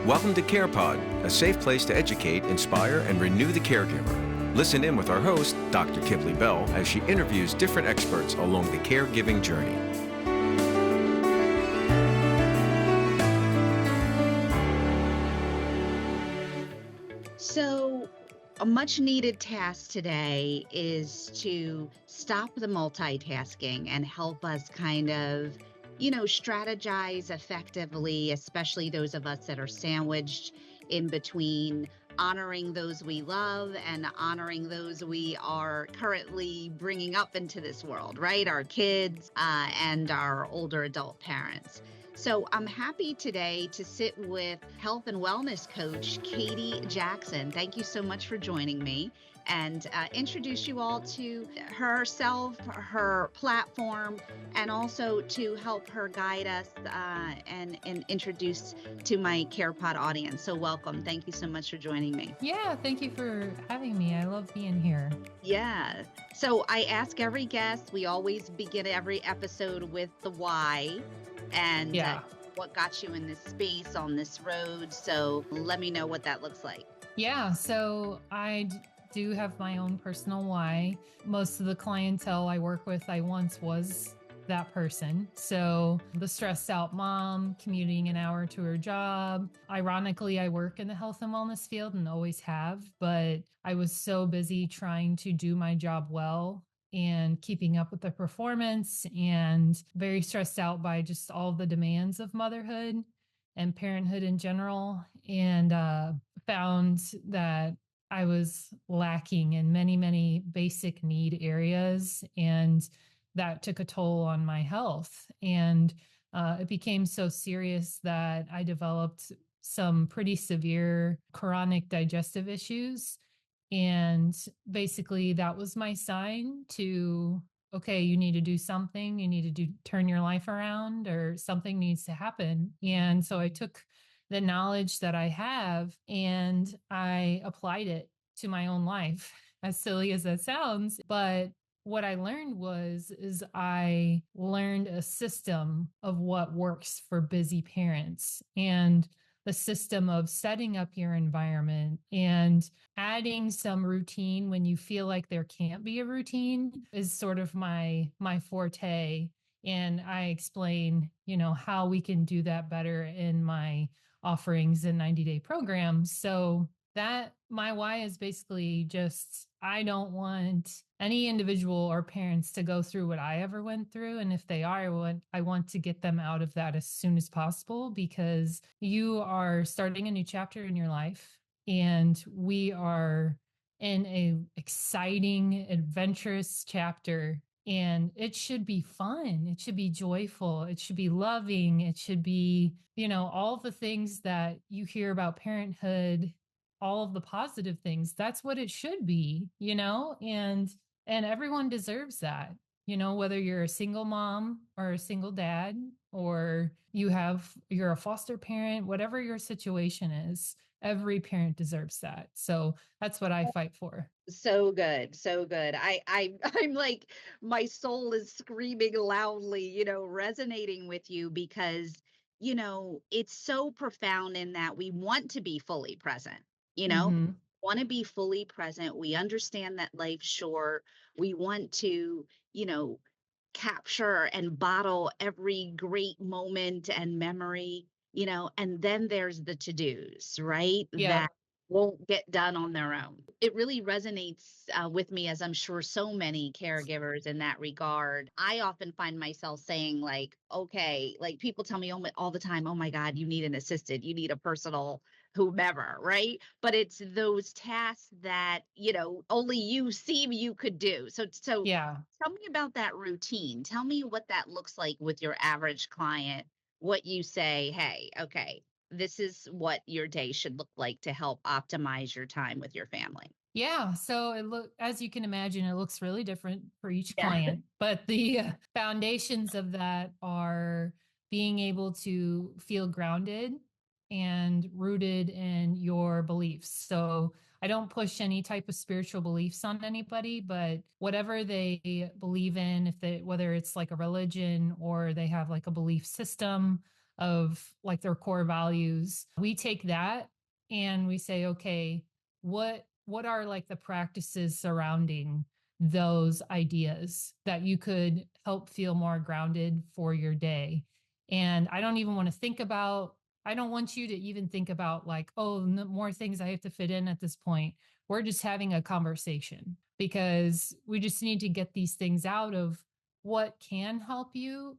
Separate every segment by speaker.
Speaker 1: Welcome to CarePod, a safe place to educate, inspire, and renew the caregiver. Listen in with our host, Dr. Kiplee Bell, as she interviews different experts along the caregiving journey.
Speaker 2: So, a much needed task today is to stop the multitasking and help us kind of, strategize effectively, especially those of us that are sandwiched in between honoring those we love and honoring those we are currently bringing up into this world, right? Our kids and our older adult parents. So I'm happy today to sit with health and wellness coach Katie Jackson. Thank you so much for joining me, and introduce you all to herself, her platform, and also to help her guide us and introduce to my CarePod audience. So welcome. Thank you so much for joining me.
Speaker 3: Yeah, thank you for having me. I love being here.
Speaker 2: Yeah. So I ask every guest, we always begin every episode with the why and what got you in this space on this road. So let me know what that looks like.
Speaker 3: Yeah, so I do have my own personal why. Most of the clientele I work with, I once was that person. So the stressed out mom commuting an hour to her job. Ironically, I work in the health and wellness field and always have, but I was so busy trying to do my job well and keeping up with the performance and very stressed out by just all the demands of motherhood and parenthood in general. And found that I was lacking in many, many basic need areas. And that took a toll on my health. And it became so serious that I developed some pretty severe chronic digestive issues. And basically, that was my sign to, okay, you need to do something. You need to turn your life around, or something needs to happen. And so I took the knowledge that I have and I applied it to my own life, as silly as that sounds. But what I learned is I learned a system of what works for busy parents, and the system of setting up your environment and adding some routine when you feel like there can't be a routine is sort of my forte. And I explain, how we can do that better in my offerings and 90-day programs. So that my why is basically just, I don't want any individual or parents to go through what I ever went through. And if they are, I want to get them out of that as soon as possible, because you are starting a new chapter in your life. And we are in a exciting, adventurous chapter. And it should be fun. It should be joyful. It should be loving. It should be, all the things that you hear about parenthood, all of the positive things. That's what it should be, and everyone deserves that, whether you're a single mom or a single dad, or you're a foster parent, whatever your situation is, every parent deserves that. So that's what I fight for.
Speaker 2: So good. So good. I'm like, my soul is screaming loudly, resonating with you because, it's so profound in that we want to be fully present,
Speaker 3: Mm-hmm.
Speaker 2: want to be fully present. We understand that life's short. We want to, you know, capture and bottle every great moment and memory, and then there's the to-dos, right?
Speaker 3: Yeah.
Speaker 2: That won't get done on their own. It really resonates with me, as I'm sure so many caregivers in that regard. I often find myself saying, like, okay, like people tell me all the time, oh my God, you need an assistant, you need a personal whomever, right? But it's those tasks that, only you seem you could do. So
Speaker 3: Yeah.
Speaker 2: tell me about that routine. Tell me what that looks like with your average client, what you say, hey, okay, this is what your day should look like to help optimize your time with your family.
Speaker 3: Yeah, so as you can imagine, it looks really different for each
Speaker 2: Yeah.
Speaker 3: client, but the foundations of that are being able to feel grounded and rooted in your beliefs. So I don't push any type of spiritual beliefs on anybody, but whatever they believe in, whether it's like a religion or they have like a belief system, of like their core values. We take that and we say, okay, what are like the practices surrounding those ideas that you could help feel more grounded for your day? And I don't even want to think about, I don't want you to even think about like, oh, more things I have to fit in at this point. We're just having a conversation because we just need to get these things out of what can help you.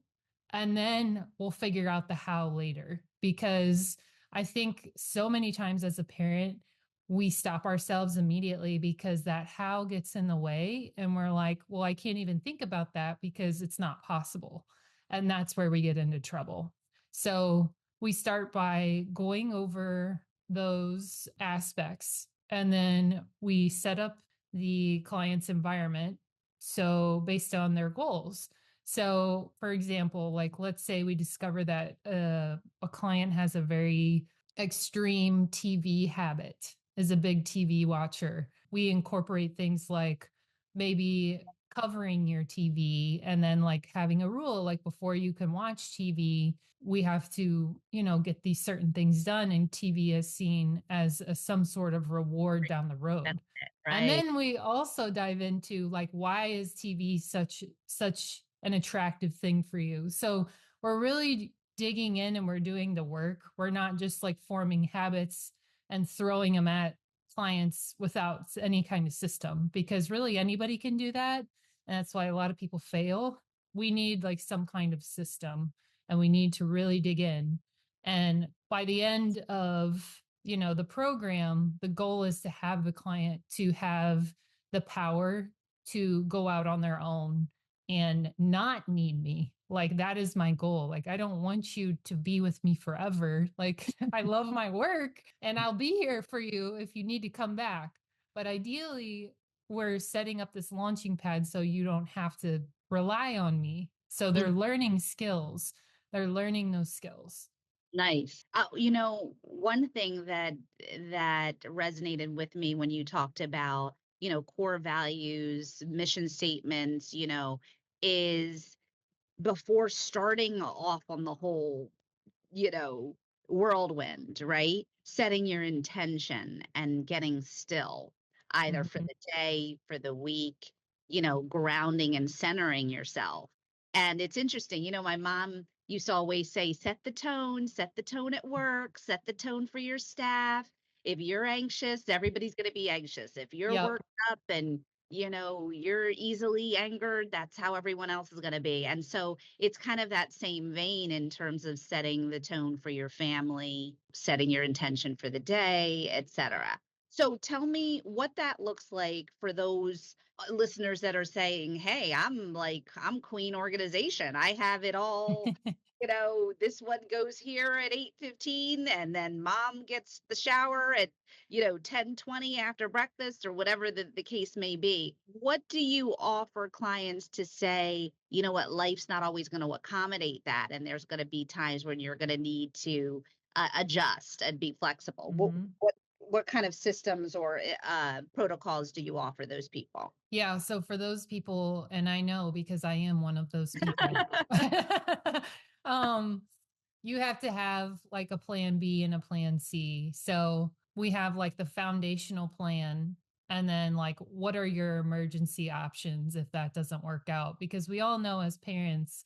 Speaker 3: And then we'll figure out the how later. Because I think so many times as a parent, we stop ourselves immediately because that how gets in the way. And we're like, well, I can't even think about that because it's not possible. And that's where we get into trouble. So we start by going over those aspects and then we set up the client's environment. So based on their goals. So, for example, like let's say we discover that a client has a very extreme TV habit, is a big TV watcher. We incorporate things like maybe covering your TV and then like having a rule like before you can watch TV, we have to, get these certain things done. And TV is seen as some sort of reward down the
Speaker 2: That's
Speaker 3: road.
Speaker 2: it,
Speaker 3: And
Speaker 2: right?
Speaker 3: then we also dive into like, why is TV such an attractive thing for you? So we're really digging in and we're doing the work. We're not just like forming habits and throwing them at clients without any kind of system, because really anybody can do that. And that's why a lot of people fail. We need like some kind of system and we need to really dig in. And by the end of, the program, the goal is to have the client to have the power to go out on their own and not need me. Like that is my goal. Like I don't want you to be with me forever. Like I love my work and I'll be here for you if you need to come back. But ideally, we're setting up this launching pad so you don't have to rely on me. So they're learning skills. They're learning those skills.
Speaker 2: Nice. One thing that resonated with me when you talked about, core values, mission statements, is before starting off on the whole, you know, whirlwind, right? Setting your intention and getting still, either for
Speaker 3: Mhm.
Speaker 2: the day, for the week, grounding and centering yourself. And it's interesting, my mom used to always say, set the tone at work, set the tone for your staff. If you're anxious, everybody's going to be anxious. If you're
Speaker 3: Yep.
Speaker 2: worked up and you're easily angered, that's how everyone else is going to be. And so it's kind of that same vein in terms of setting the tone for your family, setting your intention for the day, etc. So tell me what that looks like for those listeners that are saying, hey, I'm queen organization. I have it all. This one goes here at 8:15 and then mom gets the shower at 10:20 after breakfast or whatever the case may be. What do you offer clients to say, you know what, life's not always going to accommodate that, and there's going to be times when you're going to need to adjust and be flexible? What
Speaker 3: Mhm.
Speaker 2: what what kind of systems or protocols do you offer those people?
Speaker 3: Yeah, so for those people, and I know because I am one of those people, um, you have to have like a plan B and a plan C. So we have like the foundational plan, and then like what are your emergency options if that doesn't work out? Because we all know as parents,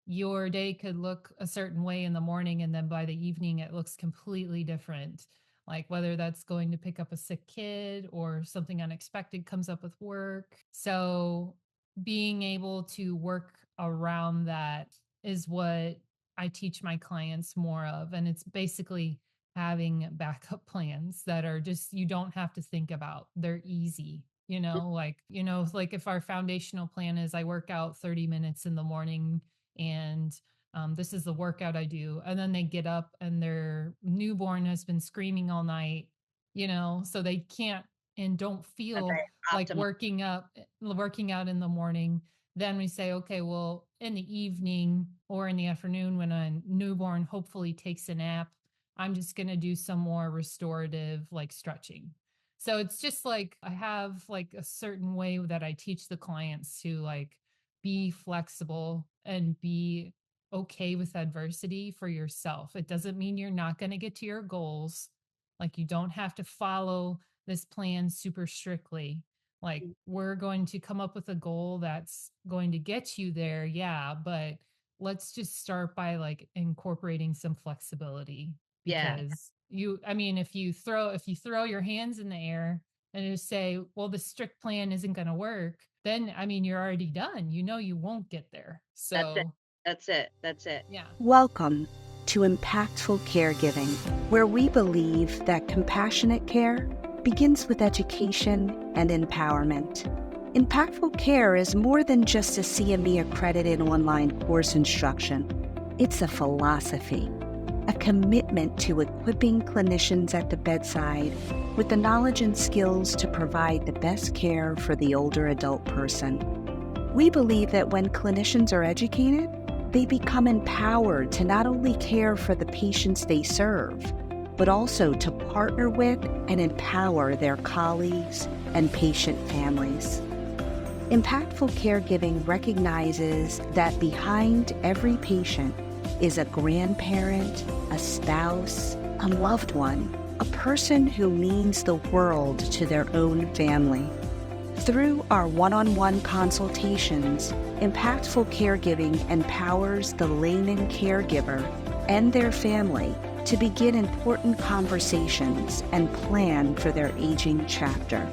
Speaker 3: your day could look a certain way in the morning, and then by the evening, it looks completely different, like whether that's going to pick up a sick kid or something unexpected comes up with work. So being able to work around that is what I teach my clients more of. And it's basically having backup plans that are just, you don't have to think about. They're easy. Like if our foundational plan is I work out 30 minutes in the morning and this is the workout I do. And then they get up and their newborn has been screaming all night, so they can't and don't
Speaker 2: Okay,
Speaker 3: feel like
Speaker 2: optimal.
Speaker 3: working out in the morning. Then we say, okay, well, in the evening or in the afternoon when a newborn hopefully takes a nap, I'm just going to do some more restorative like stretching. So it's just like I have like a certain way that I teach the clients to like be flexible and be okay with adversity for yourself. It doesn't mean you're not going to get to your goals. Like, you don't have to follow this plan super strictly. Like, we're going to come up with a goal that's going to get you there. Yeah. But let's just start by like incorporating some flexibility,
Speaker 2: Yeah,
Speaker 3: because if you throw your hands in the air and just say, well, the strict plan isn't going to work, then you're already done. You won't get there.
Speaker 2: that's it.
Speaker 3: So,
Speaker 2: That's it. That's it.
Speaker 3: yeah.
Speaker 4: Welcome to Impactful Caregiving, where we believe that compassionate care begins with education and empowerment. Impactful care is more than just a CME accredited online course instruction. It's a philosophy, a commitment to equipping clinicians at the bedside with the knowledge and skills to provide the best care for the older adult person. We believe that when clinicians are educated, they become empowered to not only care for the patients they serve, but also to partner with and empower their colleagues and patient families. Impactful caregiving recognizes that behind every patient is a grandparent, a spouse, a loved one, a person who means the world to their own family. Through our one-on-one consultations, Impactful Caregiving empowers the layman caregiver and their family to begin important conversations and plan for their aging chapter.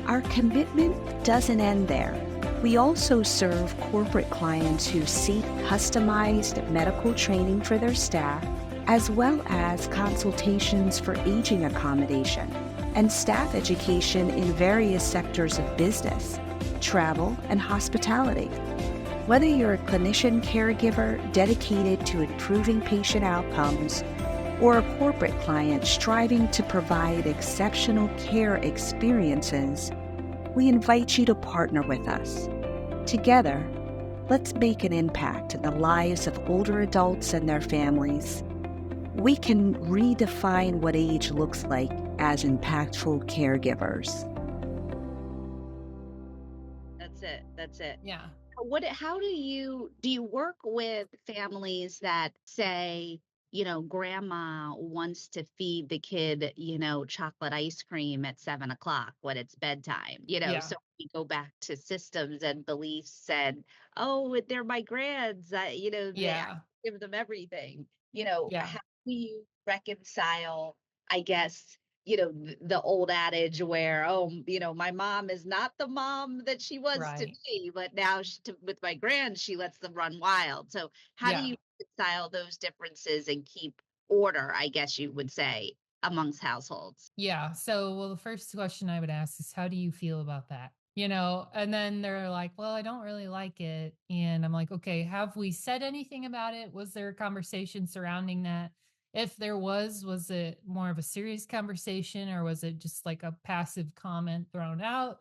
Speaker 4: Our commitment doesn't end there. We also serve corporate clients who seek customized medical training for their staff, as well as consultations for aging accommodation and staff education in various sectors of business, travel, and hospitality. Whether you're a clinician caregiver dedicated to improving patient outcomes or a corporate client striving to provide exceptional care experiences, we invite you to partner with us. Together, let's make an impact in the lives of older adults and their families. We can redefine what age looks like as impactful caregivers.
Speaker 2: That's it. That's it.
Speaker 3: Yeah.
Speaker 2: How do you work with families that say, grandma wants to feed the kid, chocolate ice cream at 7 o'clock when it's bedtime,
Speaker 3: Yeah.
Speaker 2: so we go back to systems and beliefs and, oh, they're my grands, I
Speaker 3: Yeah.
Speaker 2: give them everything,
Speaker 3: Yeah.
Speaker 2: how do you reconcile, I guess, the old adage where, oh, my mom is not the mom that she was to
Speaker 3: Right.
Speaker 2: me, but now with my grand, she lets them run wild. So how do
Speaker 3: Yeah.
Speaker 2: you reconcile those differences and keep order, I guess you would say, amongst households?
Speaker 3: Yeah. So, well, the first question I would ask is, how do you feel about that? And then they're like, well, I don't really like it. And I'm like, okay, have we said anything about it? Was there a conversation surrounding that? If there was it more of a serious conversation, or was it just like a passive comment thrown out?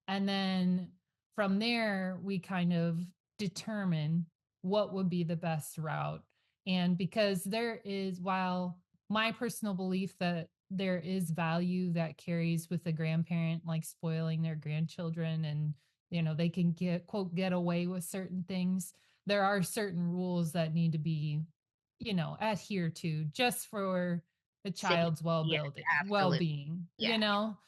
Speaker 3: And then from there, we kind of determine what would be the best route. And because while my personal belief that there is value that carries with a grandparent, like spoiling their grandchildren, and they can get away with certain things, there are certain rules that need to be adhered to, just for the
Speaker 2: Safety,
Speaker 3: child's
Speaker 2: yes, absolutely.
Speaker 3: well-being.
Speaker 2: Yeah,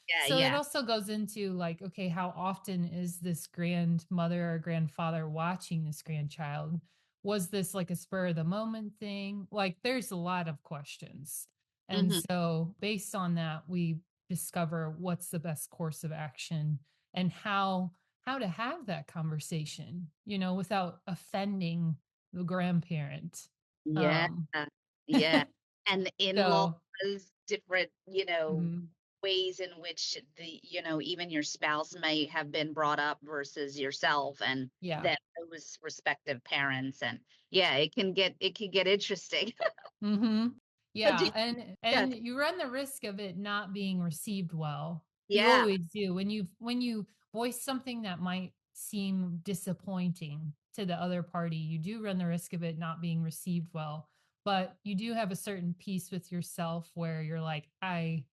Speaker 2: yeah,
Speaker 3: So it
Speaker 2: yeah.
Speaker 3: also goes into like, okay, how often is this grandmother or grandfather watching this grandchild? Was this like a spur of the moment thing? Like, there's a lot of questions. And
Speaker 2: Hmm.
Speaker 3: so based on that, we discover what's the best course of action, and how to have that conversation, without offending the grandparent.
Speaker 2: Yeah,
Speaker 3: Um
Speaker 2: yeah. And the in-laws,
Speaker 3: so
Speaker 2: different,
Speaker 3: mhm,
Speaker 2: ways in which even your spouse may have been brought up versus yourself and
Speaker 3: yeah.
Speaker 2: that those respective parents. And yeah, it can get interesting.
Speaker 3: Mhm.
Speaker 2: But do
Speaker 3: Yeah, and
Speaker 2: yeah,
Speaker 3: you run the risk of it not being received well. You
Speaker 2: yeah.
Speaker 3: always do. When you voice something that might seem disappointing to the other party, you do run the risk of it not being received well. But you do have a certain peace with yourself where you're like, I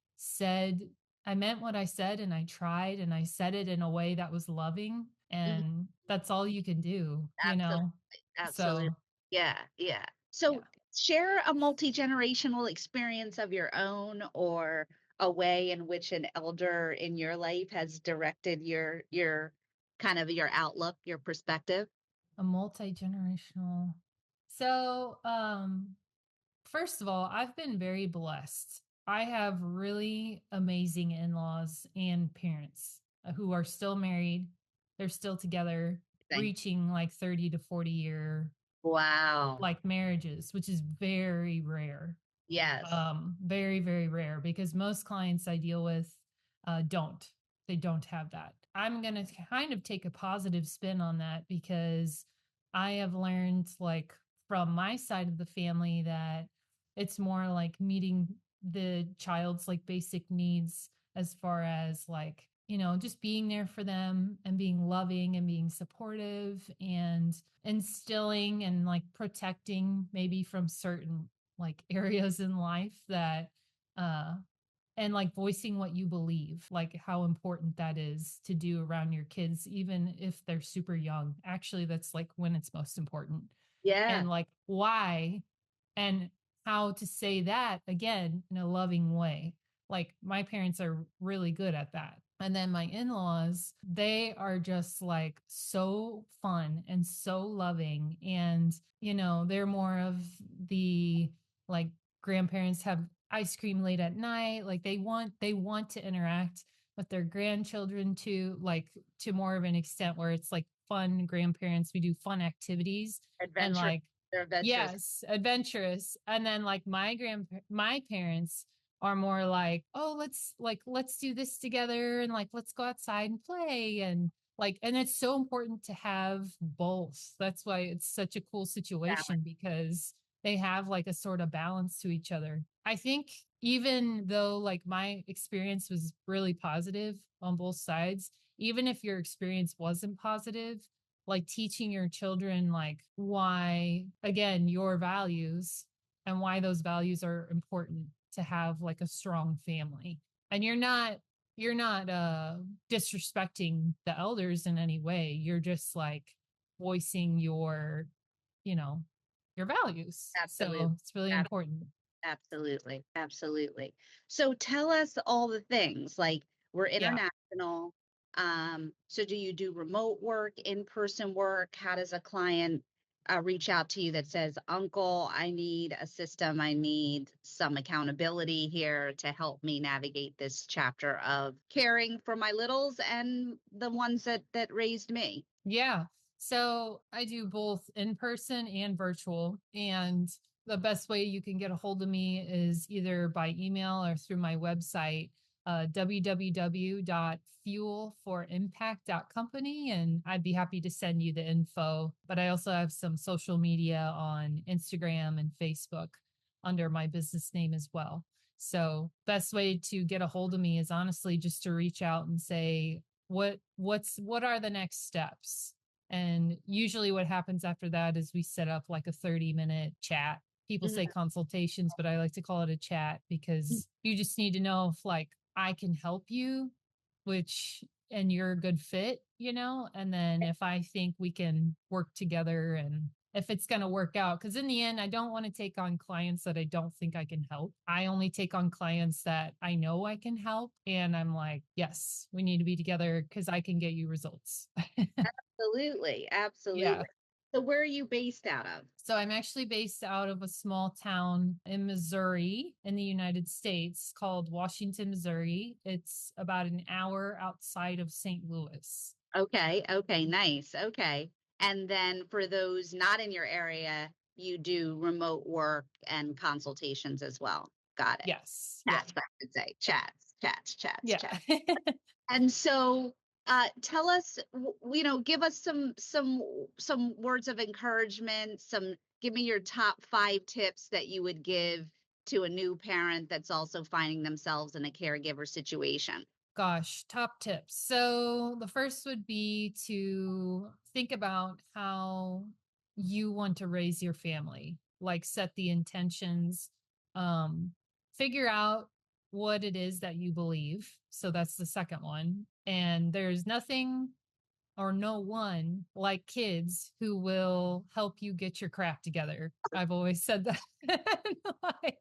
Speaker 3: meant what I said, and I tried, and I said it in a way that was loving,
Speaker 2: Mhm.
Speaker 3: and that's all you can do,
Speaker 2: Absolutely, absolutely.
Speaker 3: So
Speaker 2: Yeah, yeah.
Speaker 3: Yeah.
Speaker 2: So share a multi-generational experience of your own or a way in which an elder in your life has directed your kind of your outlook, your perspective.
Speaker 3: A multi-generational. So, first of all, I've been very blessed. I have really amazing in-laws and parents who are still married. They're still together,
Speaker 2: Thing.
Speaker 3: reaching like 30 to 40-year
Speaker 2: Wow.
Speaker 3: like marriages, which is very rare.
Speaker 2: Yes.
Speaker 3: Very, very rare because most clients I deal with don't. They don't have that. I'm going to kind of take a positive spin on that because I have learned, like, from my side of the family that it's more like meeting the child's like basic needs as far as like, just being there for them and being loving and being supportive and instilling and like protecting maybe from certain like areas in life that uh and like voicing what you believe, like how important that is to do around your kids even if they're super young. Actually, that's like when it's most important.
Speaker 2: Yeah.
Speaker 3: And like why and how to say that again in a loving way. Like my parents are really good at that. And then my in-laws, they are just like so fun and so loving. And, they're more of the like grandparents have ice cream late at night. Like they want to interact with their grandchildren to like to more of an extent where it's like fun grandparents. We do fun activities and
Speaker 2: Adventure.
Speaker 3: like
Speaker 2: They're adventurous.
Speaker 3: yes, adventurous. And then like my parents are more like, "Oh, let's do this together and like let's go outside and play." And like and it's so important to have both. That's why it's such a cool
Speaker 2: Balance.
Speaker 3: situation because they have like a sort of balance to each other. I think even though like my experience was really positive on both sides, even if your experience wasn't positive, like teaching your children like why again your values and why those values are important to have like a strong family. And you're not disrespecting the elders in any way. You're just like voicing you know your values.
Speaker 2: Absolutely.
Speaker 3: So it's really important.
Speaker 2: Absolutely. Absolutely. So tell us all the things like we're
Speaker 3: Yeah.
Speaker 2: international. So do you do remote work, in-person work? How does a client reach out to you that says, Uncle, I need a system, I need some accountability here to help me navigate this chapter of caring for my littles and the ones that raised me?
Speaker 3: Yeah. So I do both in person and virtual. And the best way you can get a hold of me is either by email or through my website, www.fuelforimpact.company. And I'd be happy to send you the info. But I also have some social media on Instagram and Facebook under my business name as well. So best way to get a hold of me is honestly just to reach out and say, what are the next steps? And usually what happens after that is we set up like a 30-minute chat. People say
Speaker 2: Mhm.
Speaker 3: consultations, but I like to call it a chat because you just need to know if like I can help you, which and you're a good fit, and then if I think we can work together and if it's going to work out. Because in the end, I don't want to take on clients that I don't think I can help. I only take on clients that I know I can help. And I'm like, yes, we need to be together because I can get you results.
Speaker 2: Absolutely.
Speaker 3: Yeah.
Speaker 2: Absolutely. So where are you based out of?
Speaker 3: So I'm actually based out of a small town in Missouri in the United States called Washington, Missouri. It's about an hour outside of St. Louis.
Speaker 2: Okay, okay, nice. Okay. And then for those not in your area, you do remote work and consultations as well. Got it.
Speaker 3: Yes. Yeah.
Speaker 2: Chats, I should say. Chats, chats, chats,
Speaker 3: Yeah.
Speaker 2: chats. And so tell us, give us some words of encouragement, give me your top 5 tips that you would give to a new parent that's also finding themselves in a caregiver situation.
Speaker 3: Gosh, top tips. So the first would be to think about how you want to raise your family, like set the intentions, um, figure out what it is that you believe. So that's the second one. And there's nothing or no one like kids who will help you get your crap together. I've always said that. Like,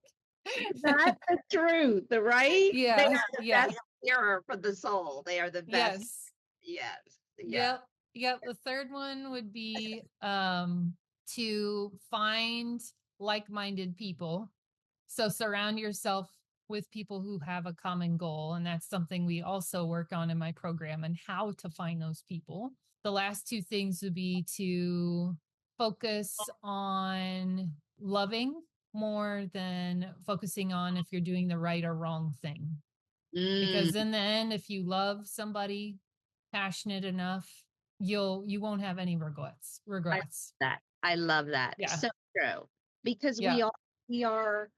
Speaker 2: That's the truth, right? They
Speaker 3: yeah,
Speaker 2: are the
Speaker 3: yeah,
Speaker 2: best mirror for the soul. They are the best.
Speaker 3: yes.
Speaker 2: Yes. Yeah.
Speaker 3: Yep. Yep. The third one would be to find like-minded people. So surround yourself with people who have a common goal. And that's something we also work on in my program, and how to find those people. The last two things would be to focus on loving more than focusing on if you're doing the right or wrong thing.
Speaker 2: Mm,
Speaker 3: Because in the end, if you love somebody passionate enough, you won't have any regrets.
Speaker 2: I love that. I love that.
Speaker 3: Yeah.
Speaker 2: So true. Because
Speaker 3: Yeah.
Speaker 2: we are,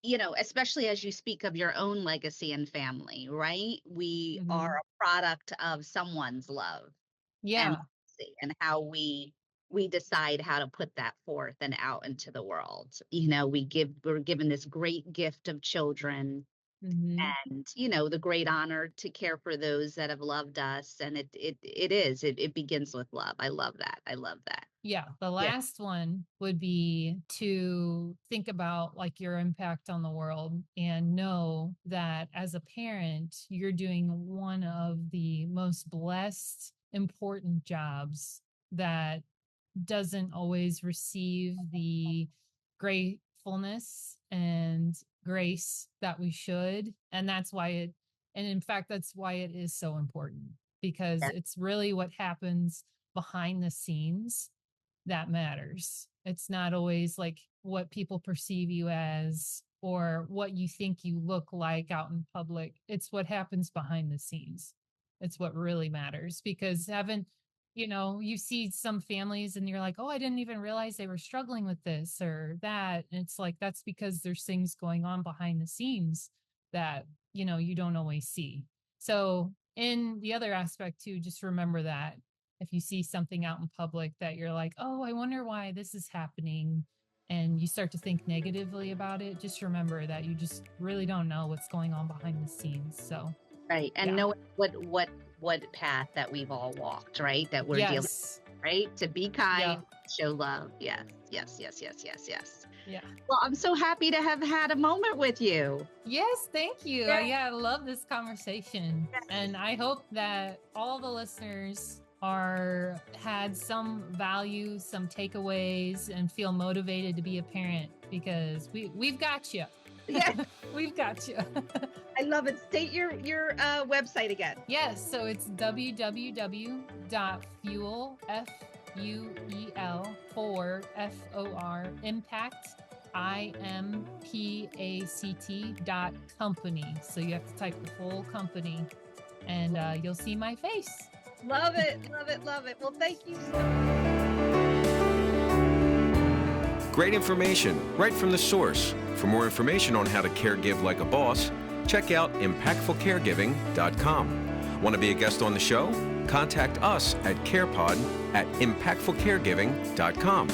Speaker 2: you know, especially as you speak of your own legacy and family, right? We are
Speaker 3: Mhm.
Speaker 2: a product of someone's love and
Speaker 3: Yeah.
Speaker 2: legacy, and how we decide how to put that forth and out into the world. You know, we're given this great gift of children,
Speaker 3: Mhm.
Speaker 2: and you know, the great honor to care for those that have loved us, and it begins with love. I love that. I love that.
Speaker 3: Yeah. The
Speaker 2: Yeah.
Speaker 3: last one would be to think about like your impact on the world, and know that as a parent, you're doing one of the most blessed, important jobs that doesn't always receive the gratefulness and grace that we should. And in fact, that's why it is so important, because
Speaker 2: Yeah.
Speaker 3: it's really what happens behind the scenes that matters. It's not always like what people perceive you as or what you think you look like out in public. It's what happens behind the scenes. It's what really matters, because you see some families and you're like, oh, I didn't even realize they were struggling with this or that. And it's like, that's because there's things going on behind the scenes that, you don't always see. So, in the other aspect too, just remember that if you see something out in public that you're like, oh, I wonder why this is happening, and you start to think negatively about it, just remember that you just really don't know what's going on behind the scenes. So,
Speaker 2: Right. And
Speaker 3: yeah.
Speaker 2: know what path that we've all walked, right? That we're dealing,
Speaker 3: Yes.
Speaker 2: right? To be
Speaker 3: Yeah.
Speaker 2: kind, show love. Yes. Yes. Yes. Yes. Yes. Yes.
Speaker 3: Yeah.
Speaker 2: Well, I'm so happy to have had a moment with you.
Speaker 3: Yes, thank you.
Speaker 2: Yeah.
Speaker 3: Yeah, I love this conversation.
Speaker 2: Yes.
Speaker 3: And I hope that all the listeners had some value, some takeaways, and feel motivated to be a parent, because we've got you.
Speaker 2: Yes.
Speaker 3: We've got you.
Speaker 2: I love it. State your website again.
Speaker 3: Yes, so it's www.fuel, FUEL, impact, impact.company. So you have to type the full company, and you'll see my face.
Speaker 2: Love it. Love it. Love it. Well, thank you so much.
Speaker 1: Great information right from the source. For more information on how to caregive like a boss, check out impactfulcaregiving.com. Want to be a guest on the show? Contact us at CarePod at impactfulcaregiving.com.